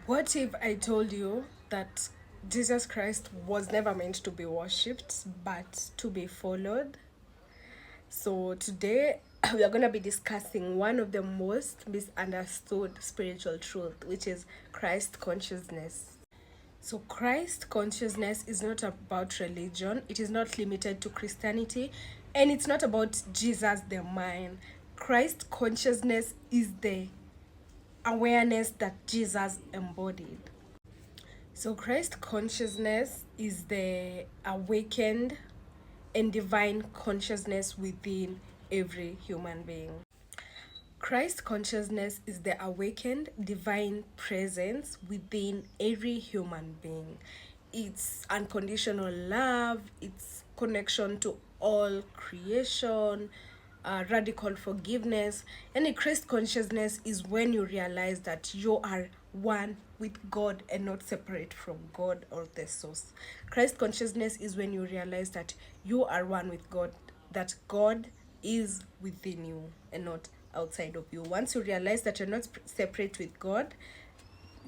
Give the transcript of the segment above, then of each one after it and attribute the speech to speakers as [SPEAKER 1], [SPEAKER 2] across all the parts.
[SPEAKER 1] What if I told you that Jesus Christ was never meant to be worshipped, but to be followed? So today we are going to be discussing one of the most misunderstood spiritual truth, which is Christ consciousness. So Christ consciousness is not about religion. It is not limited to Christianity, and it's not about Jesus the mind. Christ consciousness is the awareness that Jesus embodied. So Christ consciousness is the awakened and divine consciousness within every human being. Christ consciousness is the awakened divine presence within every human being. It's unconditional love, it's connection to all creation, radical forgiveness. And a Christ consciousness is when you realize that you are one with God and not separate from God or the source. Christ consciousness is when you realize that you are one with God, that God is within you and not outside of you. Once you realize that you're not separate with God,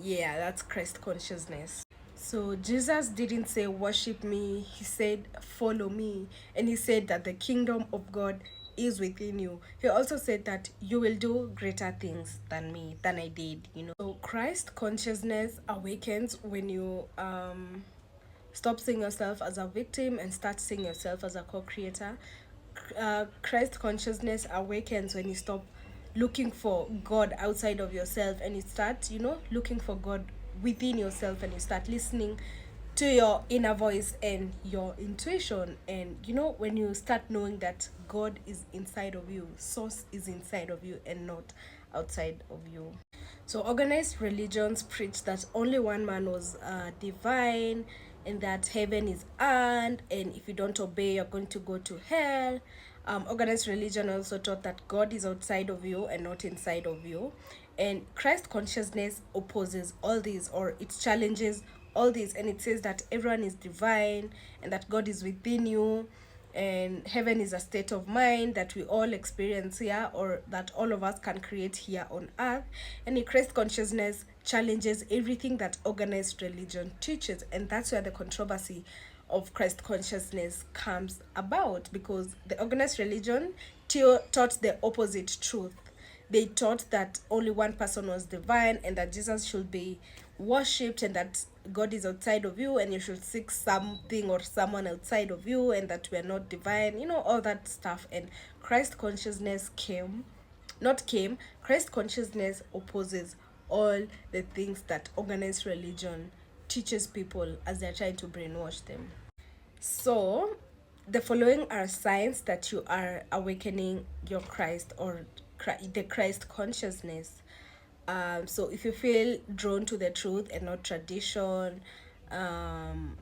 [SPEAKER 1] yeah, that's Christ consciousness. So Jesus didn't say worship me, he said follow me, and he said that the kingdom of God is within you. He also said that you will do greater things than me, than I did. So Christ consciousness awakens when you stop seeing yourself as a victim and start seeing yourself as a co-creator. Christ consciousness awakens when you stop looking for God outside of yourself and you start, looking for God within yourself, and you start listening to your inner voice and your intuition. And when you start knowing that God is inside of you, source is inside of you and not outside of you. So organized religions preach that only one man was divine, and that heaven is earned, and if you don't obey, you're going to go to hell. Organized religion also taught that God is outside of you and not inside of you. And Christ consciousness opposes all these, or it challenges all these, and it says that everyone is divine and that God is within you, and heaven is a state of mind that we all experience here, or that all of us can create here on earth. And the Christ consciousness challenges everything that organized religion teaches, and that's where the controversy of Christ consciousness comes about, because the organized religion taught the opposite truth. They taught that only one person was divine and that Jesus should be worshipped, and that God is outside of you and you should seek something or someone outside of you, and that we are not divine, all that stuff. And Christ consciousness Christ consciousness opposes all the things that organized religion teaches people as they're trying to brainwash them. So, the following are signs that you are awakening your Christ, or the Christ consciousness. So, if you feel drawn to the truth and not tradition, um,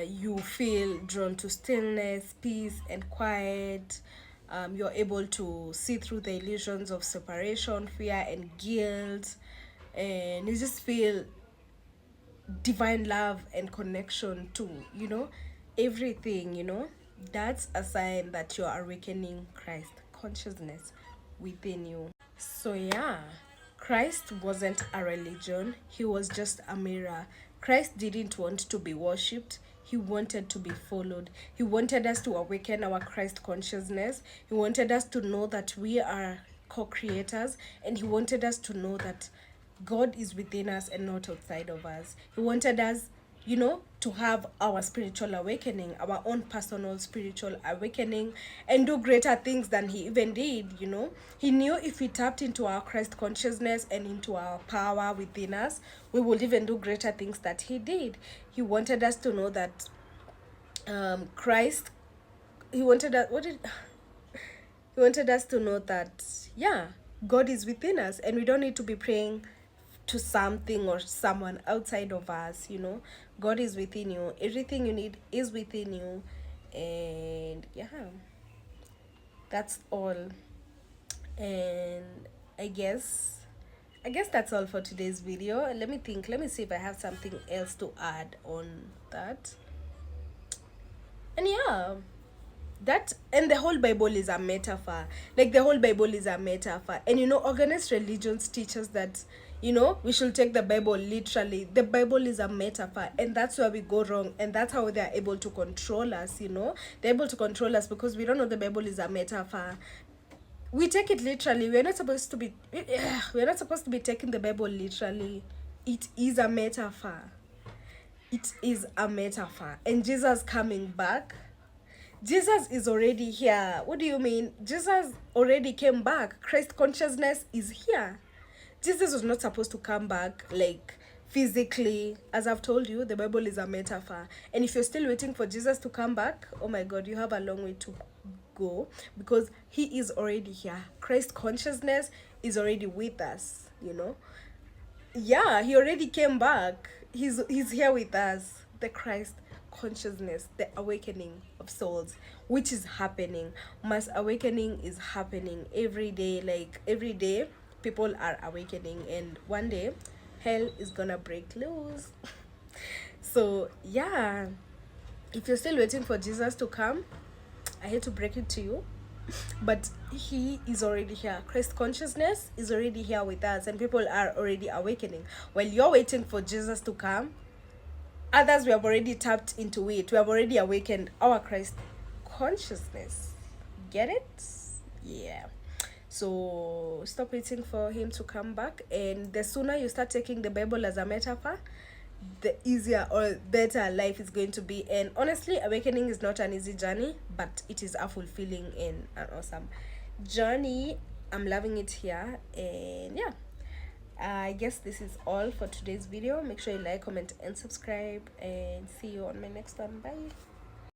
[SPEAKER 1] you feel drawn to stillness, peace, and quiet. You're able to see through the illusions of separation, fear, and guilt, and you just feel divine love and connection to everything. That's a sign that you're awakening Christ consciousness within you. So yeah, Christ wasn't a religion, he was just a mirror. Christ didn't want to be worshipped, he wanted to be followed. He wanted us to awaken our Christ consciousness. He wanted us to know that we are co-creators, and he wanted us to know that God is within us and not outside of us. He wanted us, to have our spiritual awakening, our own personal spiritual awakening, and do greater things than he even did. He knew if we tapped into our Christ consciousness and into our power within us, we would even do greater things that he did. He wanted us to know that Christ, he wanted us, he wanted us to know that, yeah, God is within us and we don't need to be praying to something or someone outside of us. God is within you. Everything you need is within you. And yeah, that's all. And I guess that's all for today's video. Let me think. Let me see if I have something else to add on that. And yeah, that, and the whole Bible is a metaphor. Like, the whole Bible is a metaphor. And organized religions teach us that You know, we should take the Bible literally. The Bible is a metaphor, and that's where we go wrong, and that's how they're able to control us. You know, they're able to control us because we don't know the Bible is a metaphor. We take it literally. We're not supposed to be we're not supposed to be taking the Bible literally. It is a metaphor. It is a metaphor. And Jesus coming back, Jesus is already here. What do you mean? Jesus already came back. Christ consciousness is here. Jesus was not supposed to come back like physically. As I've told you, the Bible is a metaphor. And if you're still waiting for Jesus to come back, oh my God, you have a long way to go, because he is already here. Christ consciousness is already with us, you know. Yeah, he already came back. He's here with us. The Christ consciousness, the awakening of souls, which is happening. Mass awakening is happening every day. Like every day people are awakening, and one day hell is gonna break loose. So yeah, if you're still waiting for Jesus to come, I hate to break it to you, but he is already here. Christ consciousness is already here with us, and people are already awakening. While you're waiting for Jesus to come, others, we have already tapped into it. We have already awakened our Christ consciousness. Get it? Yeah. So stop waiting for him to come back, and the sooner you start taking the Bible as a metaphor, the easier or better life is going to be. And honestly, awakening is not an easy journey, but it is a fulfilling and an awesome journey. I'm loving it here. And yeah, I guess this is all for today's video. Make sure you like, comment, and subscribe, and see you on my next one. Bye.